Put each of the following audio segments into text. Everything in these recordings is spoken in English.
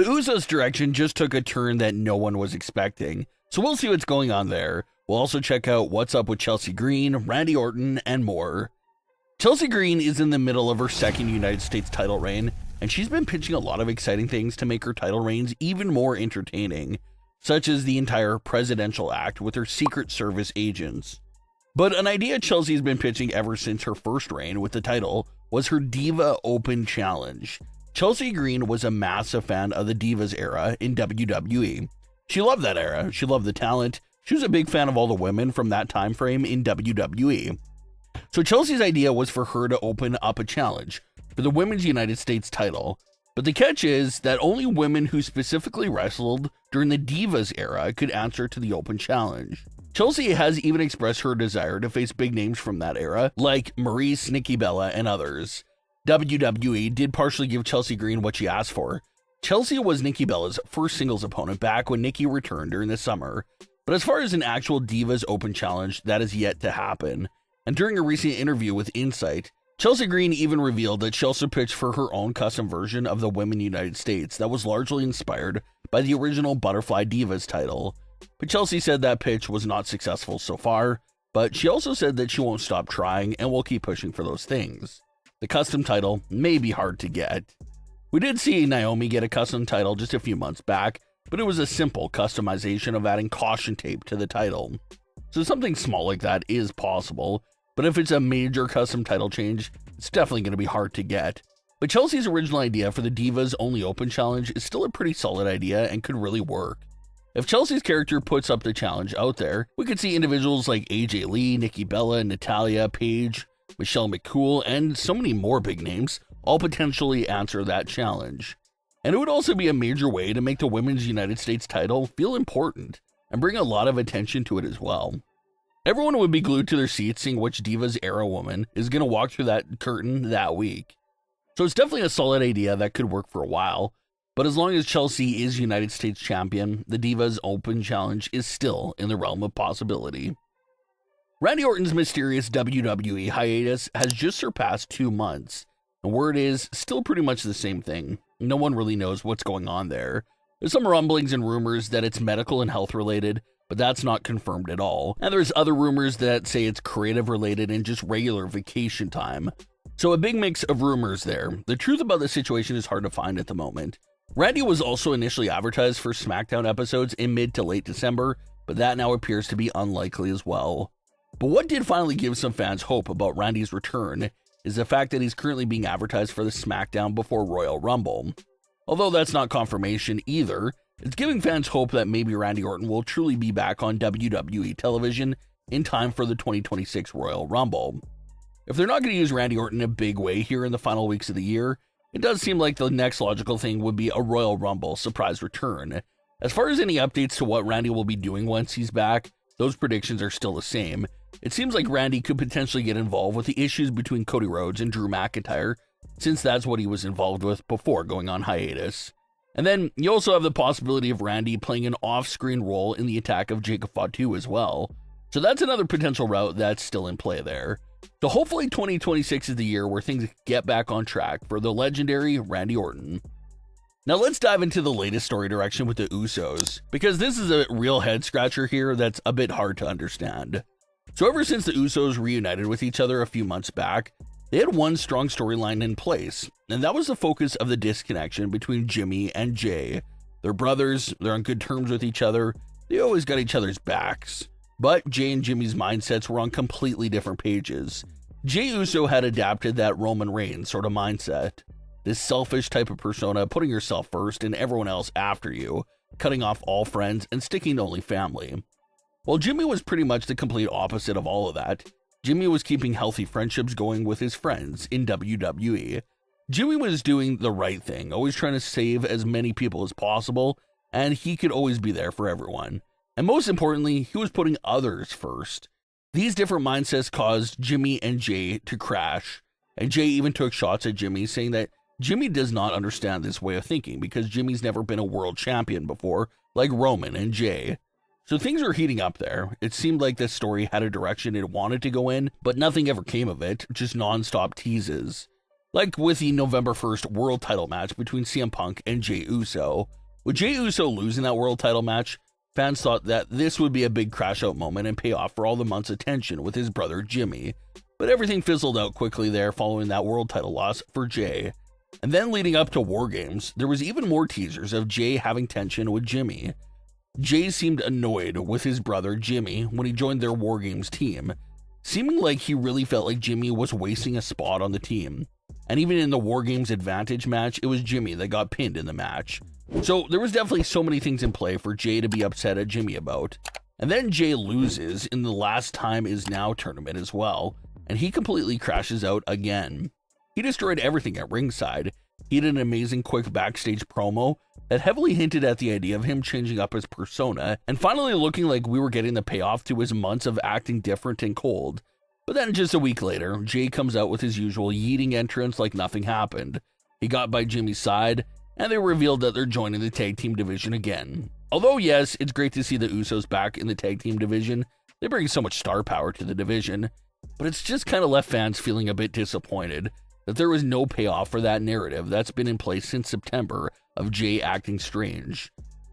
The Usos' direction just took a turn that no one was expecting, so we'll see what's going on there. We'll also check out what's up with Chelsea Green, Randy Orton, and more. Chelsea Green is in the middle of her second United States title reign, and she's been pitching a lot of exciting things to make her title reigns even more entertaining, such as the entire presidential act with her Secret Service agents. But an idea Chelsea's been pitching ever since her first reign with the title was her Diva Open Challenge. Chelsea Green was a massive fan of the Divas era in WWE. She loved that era, she loved the talent, she was a big fan of all the women from that time frame in WWE. So Chelsea's idea was for her to open up a challenge for the Women's United States title. But the catch is that only women who specifically wrestled during the Divas era could answer to the open challenge. Chelsea has even expressed her desire to face big names from that era, like Maurice, Nikki Bella, and others. WWE did partially give Chelsea Green what she asked for. Chelsea was Nikki Bella's first singles opponent back when Nikki returned during the summer. But as far as an actual Divas Open Challenge, that is yet to happen. And during a recent interview with Insight, Chelsea Green even revealed that she also pitched for her own custom version of the Women United States that was largely inspired by the original Butterfly Divas title. But Chelsea said that pitch was not successful so far, but she also said that she won't stop trying and will keep pushing for those things. The custom title may be hard to get. We did see Naomi get a custom title just a few months back, but it was a simple customization of adding caution tape to the title. So something small like that is possible, but if it's a major custom title change, it's definitely going to be hard to get. But Chelsea's original idea for the Divas Only Open Challenge is still a pretty solid idea and could really work. If Chelsea's character puts up the challenge out there, we could see individuals like AJ Lee, Nikki Bella, Natalya, Paige, Michelle McCool, and so many more big names all potentially answer that challenge. And it would also be a major way to make the Women's United States title feel important and bring a lot of attention to it as well. Everyone would be glued to their seats seeing which Divas era woman is going to walk through that curtain that week. So it's definitely a solid idea that could work for a while, but as long as Chelsea is United States champion, the Divas Open Challenge is still in the realm of possibility. Randy Orton's mysterious WWE hiatus has just surpassed 2 months, and word is still pretty much the same thing. No one really knows what's going on there. There's some rumblings and rumors that it's medical and health related, but that's not confirmed at all. And there's other rumors that say it's creative related and just regular vacation time. So a big mix of rumors there. The truth about the situation is hard to find at the moment. Randy was also initially advertised for Smackdown episodes in mid to late December, but that now appears to be unlikely as well. But what did finally give some fans hope about Randy's return is the fact that he's currently being advertised for the Smackdown before Royal Rumble. Although that's not confirmation either, it's giving fans hope that maybe Randy Orton will truly be back on WWE television in time for the 2026 Royal Rumble. If they're not going to use Randy Orton in a big way here in the final weeks of the year, it does seem like the next logical thing would be a Royal Rumble surprise return. As far as any updates to what Randy will be doing once he's back, those predictions are still the same. It seems like Randy could potentially get involved with the issues between Cody Rhodes and Drew McIntyre, since that's what he was involved with before going on hiatus. And then you also have the possibility of Randy playing an off-screen role in the attack of Jacob Fatu as well. So that's another potential route that's still in play there. So hopefully 2026 is the year where things get back on track for the legendary Randy Orton. Now let's dive into the latest story direction with the Usos, because this is a real head scratcher here that's a bit hard to understand. So ever since the Usos reunited with each other a few months back, they had one strong storyline in place, and that was the focus of the disconnection between Jimmy and Jey. They're brothers, they're on good terms with each other, they always got each other's backs. But Jey and Jimmy's mindsets were on completely different pages. Jey Uso had adapted that Roman Reigns sort of mindset. This selfish type of persona, putting yourself first and everyone else after you, cutting off all friends and sticking to only family. While Jimmy was pretty much the complete opposite of all of that. Jimmy was keeping healthy friendships going with his friends in WWE. Jimmy was doing the right thing, always trying to save as many people as possible, and he could always be there for everyone. And most importantly, he was putting others first. These different mindsets caused Jimmy and Jey to crash, and Jey even took shots at Jimmy, saying that Jimmy does not understand this way of thinking because Jimmy's never been a world champion before, like Roman and Jey. So things were heating up there. It seemed like this story had a direction it wanted to go in, but nothing ever came of it, just non-stop teases. like with the November 1st world title match between CM Punk and Jey Uso. With Jey Uso losing that world title match, fans thought that this would be a big crash out moment and pay off for all the months of tension with his brother Jimmy, but everything fizzled out quickly there following that world title loss for Jey. And then leading up to War Games, there was even more teasers of Jey having tension with Jimmy. Jey seemed annoyed with his brother Jimmy when he joined their War Games team, seeming like he really felt like Jimmy was wasting a spot on the team. And even in the War Games Advantage match, it was Jimmy that got pinned in the match. So there was definitely so many things in play for Jey to be upset at Jimmy about. And then Jey loses in the Last Time Is Now tournament as well, and he completely crashes out again. He destroyed everything at ringside. He had an amazing quick backstage promo that heavily hinted at the idea of him changing up his persona and finally looking like we were getting the payoff to his months of acting different and cold. But then just a week later, Jey comes out with his usual yeeting entrance like nothing happened. He got by Jimmy's side, and they revealed that they're joining the tag team division again. Although yes, it's great to see the Usos back in the tag team division. They bring so much star power to the division, but it's just kind of left fans feeling a bit disappointed that there was no payoff for that narrative that's been in place since September of Jey acting strange.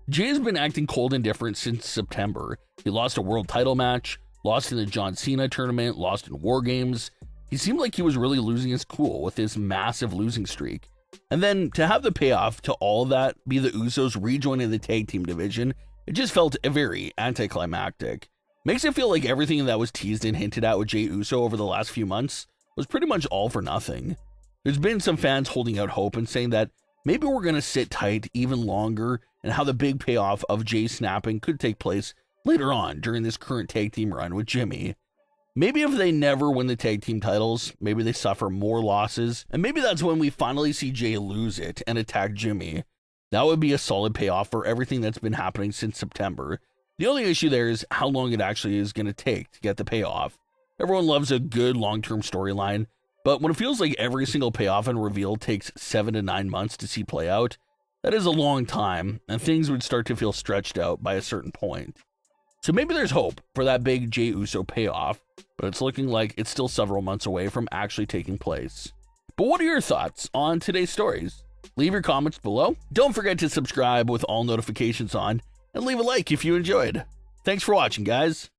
Jey has been acting cold and different since September. He lost a world title match, lost in the John Cena tournament, lost in War Games. He seemed like he was really losing his cool with this massive losing streak. And then to have the payoff to all of that be the Usos rejoining the tag team division, it just felt very anticlimactic. Makes it feel like everything that was teased and hinted at with Jey Uso over the last few months was pretty much all for nothing. There's been some fans holding out hope and saying that maybe we're going to sit tight even longer and how the big payoff of Jey snapping could take place later on during this current tag team run with Jimmy. Maybe if they never win the tag team titles, maybe they suffer more losses, and maybe that's when we finally see Jey lose it and attack Jimmy. That would be a solid payoff for everything that's been happening since September. The only issue there is how long it actually is going to take to get the payoff. Everyone loves a good long-term storyline, but when it feels like every single payoff and reveal takes 7 to 9 months to see play out, that is a long time, and things would start to feel stretched out by a certain point. So maybe there's hope for that big Jey Uso payoff, but it's looking like it's still several months away from actually taking place. But what are your thoughts on today's stories? Leave your comments below. Don't forget to subscribe with all notifications on, and leave a like if you enjoyed. Thanks for watching, guys.